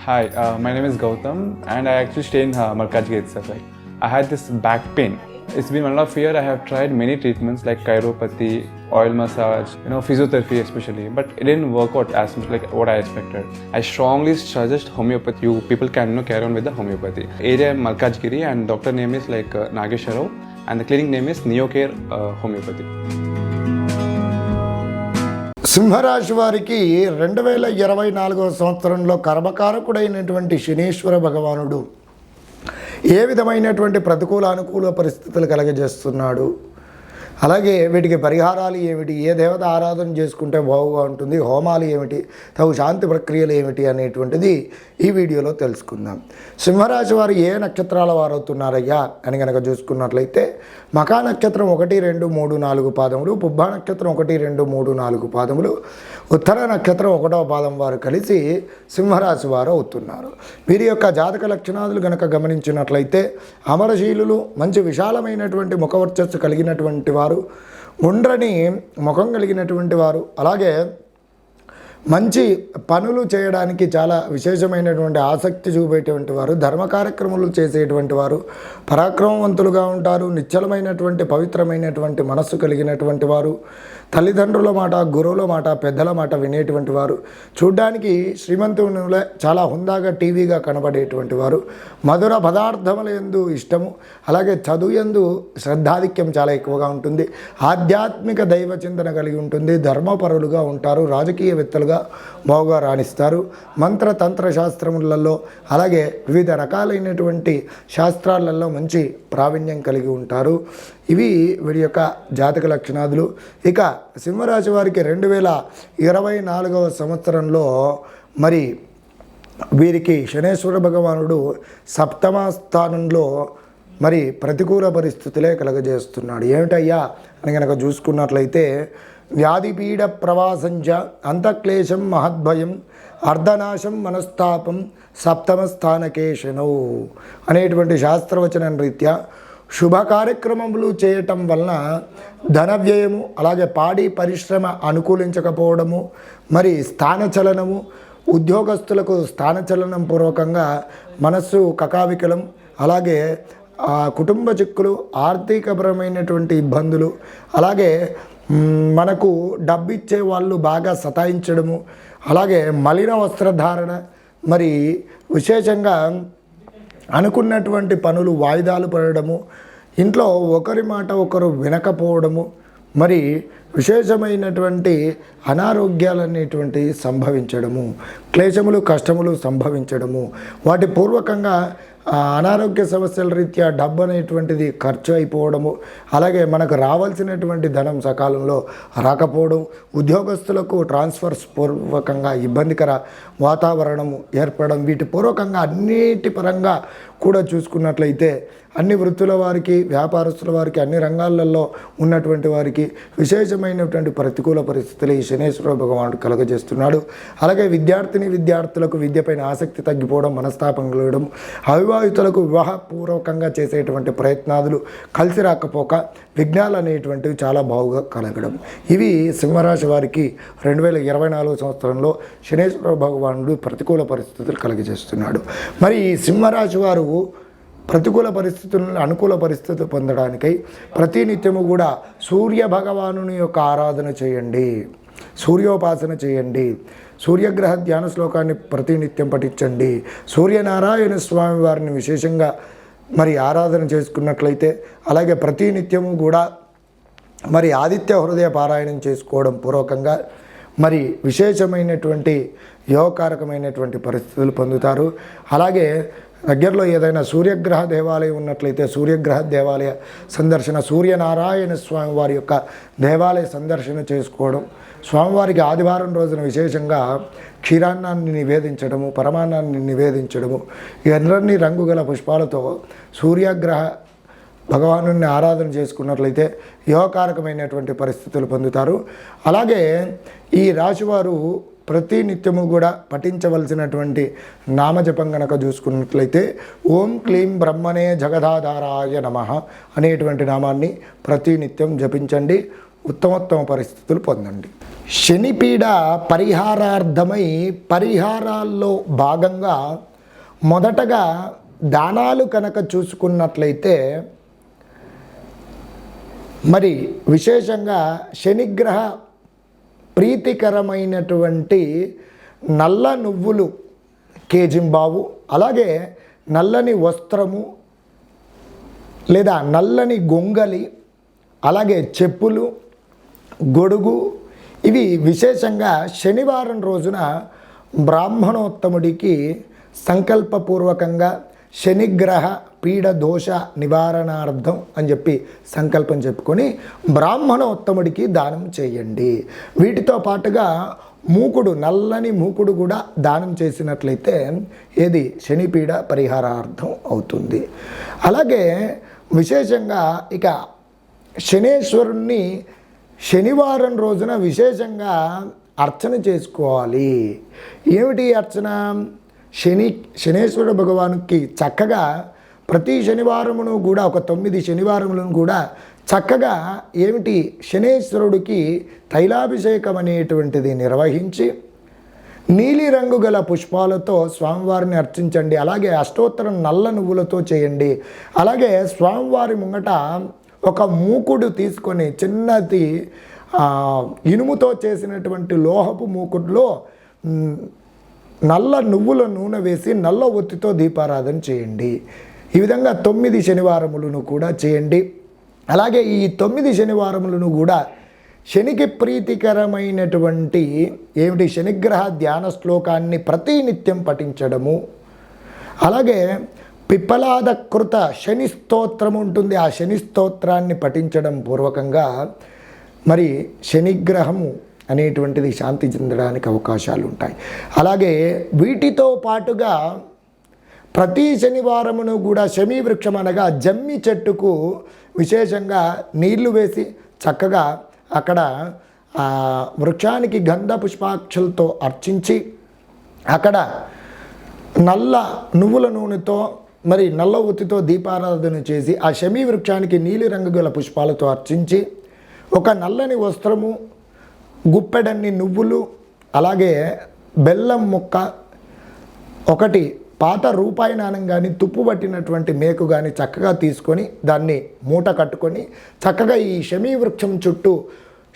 Hi, my name is Gautam, and I actually stay in Markajgi itself. Like, I had this back pain. It's been 1.5 years. I have tried many treatments like chiropathy, oil massage, physiotherapy especially, but it didn't work out as much like what I expected. I strongly suggest homeopathy. You people can carry on with the homeopathy. Area Malkajgiri, and doctor name is like Nageshwar Rao, and the clinic name is Neocare Homeopathy. సింహరాశి వారికి 2024 సంవత్సరంలో కర్మకారకుడైనటువంటి శనీశ్వర భగవానుడు ఏ విధమైనటువంటి ప్రతికూల అనుకూల పరిస్థితులు కలగజేస్తున్నాడు, అలాగే వీటికి పరిహారాలు ఏమిటి, ఏ దేవత ఆరాధన చేసుకుంటే బాగుగా ఉంటుంది, హోమాలు ఏమిటి, తగు శాంతి ప్రక్రియలు ఏమిటి అనేటువంటిది ఈ వీడియోలో తెలుసుకుందాం. సింహరాశి వారు ఏ నక్షత్రాల వారు అవుతున్నారయ్యా అని కనుక చూసుకున్నట్లయితే మకా నక్షత్రం 1, 2, 3, 4 పాదములు, పుబ్బా నక్షత్రం 1, 2, 3, 4 పాదములు, ఉత్తర నక్షత్రం 1వ పాదం వారు కలిసి సింహరాశి వారు అవుతున్నారు. వీరి యొక్క జాతక లక్షణాదులు కనుక గమనించినట్లయితే అమరశీలులు, మంచి విశాలమైనటువంటి ముఖవర్చస్సు కలిగినటువంటి వారు, ఉండ్రని ముఖం కలిగినటువంటి వారు, అలాగే మంచి పనులు చేయడానికి చాలా విశేషమైనటువంటి ఆసక్తి చూపేటువంటి వారు, ధర్మ కార్యక్రమాలు చేసేటువంటి వారు, పరాక్రమవంతులుగా ఉంటారు, నిశ్చలమైనటువంటి పవిత్రమైనటువంటి మనస్సు కలిగినటువంటి వారు, తల్లిదండ్రుల మాట, గురువుల మాట, పెద్దల మాట వినేటువంటి వారు, చూడ్డానికి శ్రీమంతునిలే చాలా హుందాగా టీవీగా కనబడేటువంటి వారు, మధుర పదార్థముల యందు ఇష్టము, అలాగే చదువు యందు శ్రద్ధాధిక్యం చాలా ఎక్కువగా ఉంటుంది, ఆధ్యాత్మిక దైవ చింతన కలిగి ఉంటుంది, ధర్మపరులుగా ఉంటారు, రాజకీయవేత్తలుగా బాగా రాణిస్తారు, మంత్ర తంత్ర శాస్త్రములలో అలాగే వివిధ రకాలైనటువంటి శాస్త్రాలలో మంచి ప్రావీణ్యం కలిగి ఉంటారు. ఇవి వీరి యొక్క జాతక లక్షణాదులు. ఇక సింహరాశి వారికి 2024 సంవత్సరంలో మరి వీరికి శనేశ్వర భగవానుడు సప్తమ స్థానంలో మరి ప్రతికూల పరిస్థితులే కలగజేస్తున్నాడు. ఏమిటయ్యా అని కనుక చూసుకున్నట్లయితే వ్యాధిపీడ ప్రవాసంచ అంతఃక్లేశం మహద్భయం అర్ధనాశం మనస్తాపం సప్తమ స్థానకేశనౌ అనేటువంటి శాస్త్రవచనం రీత్యా శుభ కార్యక్రమములు చేయటం వలన ధన వ్యయము, అలాగే పాడి పరిశ్రమ అనుకూలించకపోవడము, మరి స్థానచలనము, ఉద్యోగస్తులకు స్థానచలనం పూర్వకంగా మనస్సు కకావికలం, అలాగే కుటుంబ చిక్కులు, ఆర్థికపరమైనటువంటి ఇబ్బందులు, అలాగే మనకు డబ్బు ఇచ్చే వాళ్ళు బాగా సతాయించడము, అలాగే మలిన వస్త్రధారణ, మరి విశేషంగా అనుకున్నటువంటి పనులు వాయిదాలు పడడము, ఇంట్లో ఒకరి మాట ఒకరు వినకపోవడము, మరి విశేషమైనటువంటి అనారోగ్యాలనేటువంటి సంభవించడము, క్లేశములు కష్టములు సంభవించడము, వాటి పూర్వకంగా అనారోగ్య సమస్యల రీత్యా డబ్బు అనేటువంటిది ఖర్చు అయిపోవడము, అలాగే మనకు రావాల్సినటువంటి ధనం సకాలంలో రాకపోవడం, ఉద్యోగస్తులకు ట్రాన్స్ఫర్స్ పూర్వకంగా ఇబ్బందికర వాతావరణము ఏర్పడడం, వీటి పూర్వకంగా అన్నిటి పరంగా కూడా చూసుకున్నట్లయితే అన్ని వృత్తుల వారికి, వ్యాపారస్తుల వారికి, అన్ని రంగాలలో ఉన్నటువంటి వారికి విశేషమైనటువంటి ప్రతికూల పరిస్థితులు ఈ శనేశ్వర భగవానుడు కలుగజేస్తున్నాడు. అలాగే విద్యార్థులకు విద్యపైన ఆసక్తి తగ్గిపోవడం, మనస్తాపం కలగడం, అవివాహితులకు వివాహపూర్వకంగా చేసేటువంటి ప్రయత్నాలు కలిసి రాకపోక విఘ్నాలు అనేటువంటివి చాలా బాగుగా కలగడం, ఇవి సింహరాశి వారికి 2024 సంవత్సరంలో శనేశ్వర భగవానుడు ప్రతికూల పరిస్థితులు కలుగజేస్తున్నాడు. మరి ఈ సింహరాశి వారు ప్రతికూల పరిస్థితులను అనుకూల పరిస్థితులు పొందడానికై ప్రతినిత్యము కూడా సూర్య భగవానుని యొక్క ఆరాధన చేయండి, సూర్యోపాసన చేయండి, సూర్యగ్రహ ధ్యాన శ్లోకాన్ని ప్రతినిత్యం పఠించండి, సూర్యనారాయణ స్వామి వారిని విశేషంగా మరి ఆరాధన చేసుకున్నట్లయితే, అలాగే ప్రతినిత్యము కూడా మరి ఆదిత్య హృదయ పారాయణం చేసుకోవడం పూర్వకంగా మరి విశేషమైనటువంటి యోగకారకమైనటువంటి పరిస్థితులు పొందుతారు. అలాగే దగ్గరలో ఏదైనా సూర్యగ్రహ దేవాలయం ఉన్నట్లయితే సూర్యగ్రహ దేవాలయ సందర్శన, సూర్యనారాయణ స్వామి వారి యొక్క దేవాలయ సందర్శన చేసుకోవడం, స్వామివారికి ఆదివారం రోజున విశేషంగా క్షీరాన్నాన్ని నివేదించడము, పరమాన్నాన్ని నివేదించడము, ఎర్రని రంగుగల పుష్పాలతో సూర్యగ్రహ భగవాను ఆరాధన చేసుకున్నట్లయితే యోగకారకమైనటువంటి పరిస్థితులు పొందుతారు. అలాగే ఈ రాశివారు ప్రతి నిత్యము కూడా పఠించవలసినటువంటి నామజపం గనక చూసుకున్నట్లయితే ఓం క్లీం బ్రహ్మణే జగదాధారాయ నమః అనేటువంటి నామాన్ని ప్రతి నిత్యం జపించండి. ఉత్తమోత్తమ పరిస్థితులు పొందండి. శనిపీడ పరిహారార్థమై పరిహారాల్లో భాగంగా మొదటగా దానాలు కనుక చూసుకున్నట్లయితే మరి విశేషంగా శనిగ్రహ ప్రీతికరమైనటువంటి నల్ల నువ్వులు కేజింబావు, అలాగే నల్లని వస్త్రము లేదా నల్లని గొంగలి, అలాగే చెప్పులు, గొడుగు, ఇవి విశేషంగా శనివారం రోజున బ్రాహ్మణోత్తముడికి సంకల్పపూర్వకంగా శనిగ్రహ పీడ దోష నివారణార్థం అని చెప్పి సంకల్పం చెప్పుకొని బ్రాహ్మణోత్తముడికి దానం చేయండి. వీటితో పాటుగా మూకుడు, నల్లని మూకుడు కూడా దానం చేసినట్లయితే ఏది శనిపీడ పరిహారార్థం అవుతుంది. అలాగే విశేషంగా ఇక శనేశ్వరుణ్ణి శనివారం రోజున విశేషంగా అర్చన చేసుకోవాలి. ఏమిటి అర్చన? శనేశ్వర భగవానుకి చక్కగా ప్రతి శనివారమును కూడా ఒక 9 శనివారములను కూడా చక్కగా ఏమిటి శనేశ్వరుడికి తైలాభిషేకం అనేటువంటిది నిర్వహించి నీలి రంగు గల పుష్పాలతో స్వామివారిని అర్చించండి. అలాగే అష్టోత్తరం నల్ల నువ్వులతో చేయండి. అలాగే స్వామివారి ముంగట ఒక మూకుడు తీసుకొని చిన్నది ఇనుముతో చేసినటువంటి లోహపు మూకుడులో నల్ల నువ్వుల నూనె వేసి నల్ల ఒత్తితో దీపారాధన చేయండి. ఈ విధంగా 9 శనివారములను కూడా చేయండి. అలాగే ఈ 9 శనివారములను కూడా శనికి ప్రీతికరమైనటువంటి ఏమిటి శనిగ్రహ ధ్యాన శ్లోకాన్ని ప్రతినిత్యం పఠించడము, అలాగే పిప్పలాద కృత శని స్తోత్రం ఉంటుంది, ఆ శని స్తోత్రాన్ని పఠించడం పూర్వకంగా మరి శనిగ్రహము అనేటువంటిది శాంతి చెందడానికి అవకాశాలు ఉంటాయి. అలాగే వీటితో పాటుగా ప్రతి శనివారమును కూడా శమీ వృక్షం అనగా జమ్మి చెట్టుకు విశేషంగా నీళ్లు వేసి చక్కగా అక్కడ వృక్షానికి గంధ పుష్పాక్షలతో అర్చించి అక్కడ నల్ల నువ్వుల నూనెతో మరి నల్ల ఒత్తితో దీపారాధన చేసి ఆ శమీ వృక్షానికి నీలి రంగు గల పుష్పాలతో అర్చించి ఒక నల్లని వస్త్రము, గుప్పెడన్ని నువ్వులు, అలాగే బెల్లం ముక్క, ఒకటి పాత రూపాయి నాణం కానీ తుప్పు పట్టినటువంటి మేకు కానీ చక్కగా తీసుకొని దాన్ని మూట కట్టుకొని చక్కగా ఈ శమీ వృక్షం చుట్టూ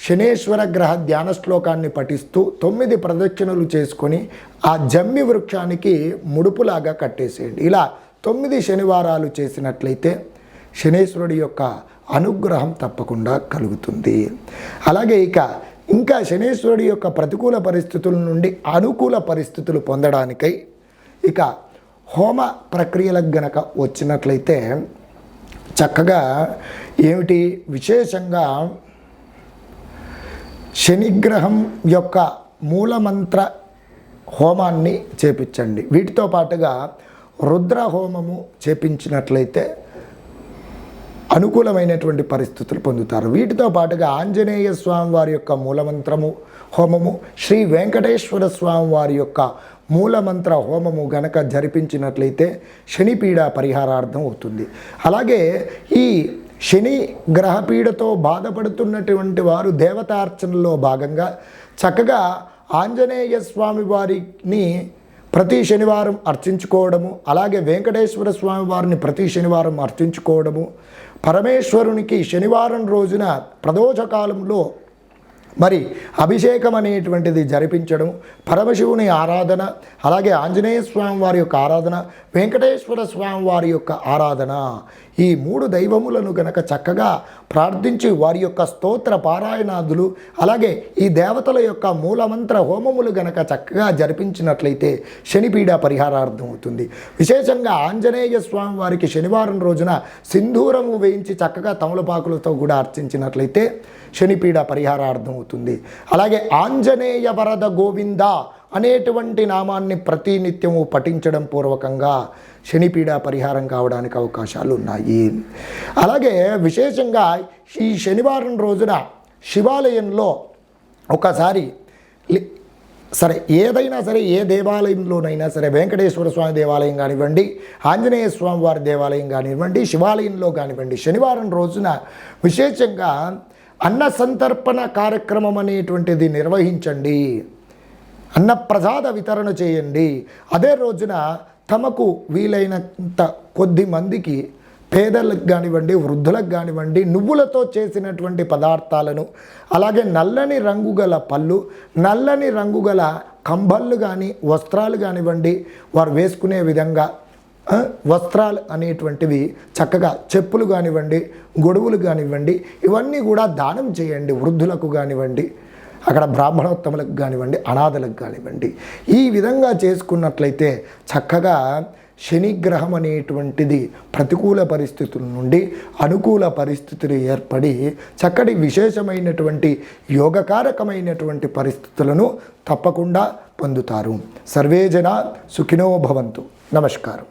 శనేశ్వర గ్రహ ధ్యాన శ్లోకాన్ని పఠిస్తూ 9 ప్రదక్షిణలు చేసుకొని ఆ జమ్మి వృక్షానికి ముడుపులాగా కట్టేసేయండి. ఇలా 9 శనివారాలు చేసినట్లయితే శనేశ్వరుడి యొక్క అనుగ్రహం తప్పకుండా కలుగుతుంది. అలాగే ఇంకా శనేశ్వరుడి యొక్క ప్రతికూల పరిస్థితుల నుండి అనుకూల పరిస్థితులు పొందడానికై ఇక హోమ ప్రక్రియలకు గనక వచ్చినట్లయితే చక్కగా ఏమిటి విశేషంగా శనిగ్రహం యొక్క మూలమంత్ర హోమాన్ని చేపించండి. వీటితో పాటుగా రుద్ర హోమము చేపించినట్లయితే అనుకూలమైనటువంటి పరిస్థితులు పొందుతారు. వీటితో పాటుగా ఆంజనేయ స్వామి వారి యొక్క మూలమంత్రము హోమము, శ్రీ వెంకటేశ్వర స్వామి వారి యొక్క మూలమంత్ర హోమము గనక జరిపించినట్లయితే శనిపీడ పరిహారార్థం అవుతుంది. అలాగే ఈ శని గ్రహపీడతో బాధపడుతున్నటువంటి వారు దేవతార్చనలో భాగంగా చక్కగా ఆంజనేయ స్వామి వారిని ప్రతి శనివారం అర్చించుకోవడము, అలాగే వెంకటేశ్వర స్వామి వారిని ప్రతి శనివారం అర్చించుకోవడము, పరమేశ్వరునికి శనివారం రోజున ప్రదోషకాలంలో మరి అభిషేకం అనేటువంటిది జరిపించడం, పరమశివుని ఆరాధన, అలాగే ఆంజనేయ స్వామి వారి యొక్క ఆరాధన, వెంకటేశ్వర స్వామి వారి యొక్క ఆరాధన, ఈ 3 దైవములను గనక చక్కగా ప్రార్థించి వారి యొక్క స్తోత్ర పారాయణాదులు, అలాగే ఈ దేవతల యొక్క మూలమంత్ర హోమములు గనక చక్కగా జరిపించినట్లయితే శనిపీడ పరిహారార్థం అవుతుంది. విశేషంగా ఆంజనేయ స్వామి వారికి శనివారం రోజున సింధూరము వేయించి చక్కగా తమలపాకులతో కూడా అర్చించినట్లయితే శనిపీడ పరిహారార్థం అవుతుంది. అలాగే ఆంజనేయ వరద గోవింద అనేటువంటి నామాన్ని ప్రతినిత్యము పఠించడం పూర్వకంగా శనిపీడ పరిహారం కావడానికి అవకాశాలు ఉన్నాయి. అలాగే విశేషంగా ఈ శనివారం రోజున శివాలయంలో ఒకసారి సరే ఏదైనా సరే ఏ దేవాలయంలోనైనా సరే వెంకటేశ్వర స్వామి దేవాలయం కానివ్వండి, ఆంజనేయ స్వామి వారి దేవాలయం కానివ్వండి, శివాలయంలో కానివ్వండి, శనివారం రోజున విశేషంగా అన్న సంతర్పణ కార్యక్రమం అనేటువంటిది నిర్వహించండి, అన్నప్రసాద వితరణ చేయండి. అదే రోజున తమకు వీలైనంత కొద్ది మందికి, పేదలకు కానివ్వండి, వృద్ధులకు కానివ్వండి, నువ్వులతో చేసినటువంటి పదార్థాలను, అలాగే నల్లని రంగు గల పళ్ళు, నల్లని రంగు గల కంబళ్ళు కానీ, వస్త్రాలు కానివ్వండి, వారు వేసుకునే విధంగా వస్త్రాలు అనేటువంటివి, చక్కగా చెప్పులు కానివ్వండి, గొడుగులు కానివ్వండి, ఇవన్నీ కూడా దానం చేయండి. వృద్ధులకు కానివ్వండి, అక్కడ బ్రాహ్మణోత్తములకు కానివ్వండి, అనాథలకు కానివ్వండి. ఈ విధంగా చేసుకున్నట్లయితే చక్కగా శనిగ్రహం అనేటువంటిది ప్రతికూల పరిస్థితుల నుండి అనుకూల పరిస్థితులు ఏర్పడి చక్కటి విశేషమైనటువంటి యోగకారకమైనటువంటి పరిస్థితులను తప్పకుండా పొందుతారు. సర్వే జనా సుఖినో భవంతు. నమస్కారం.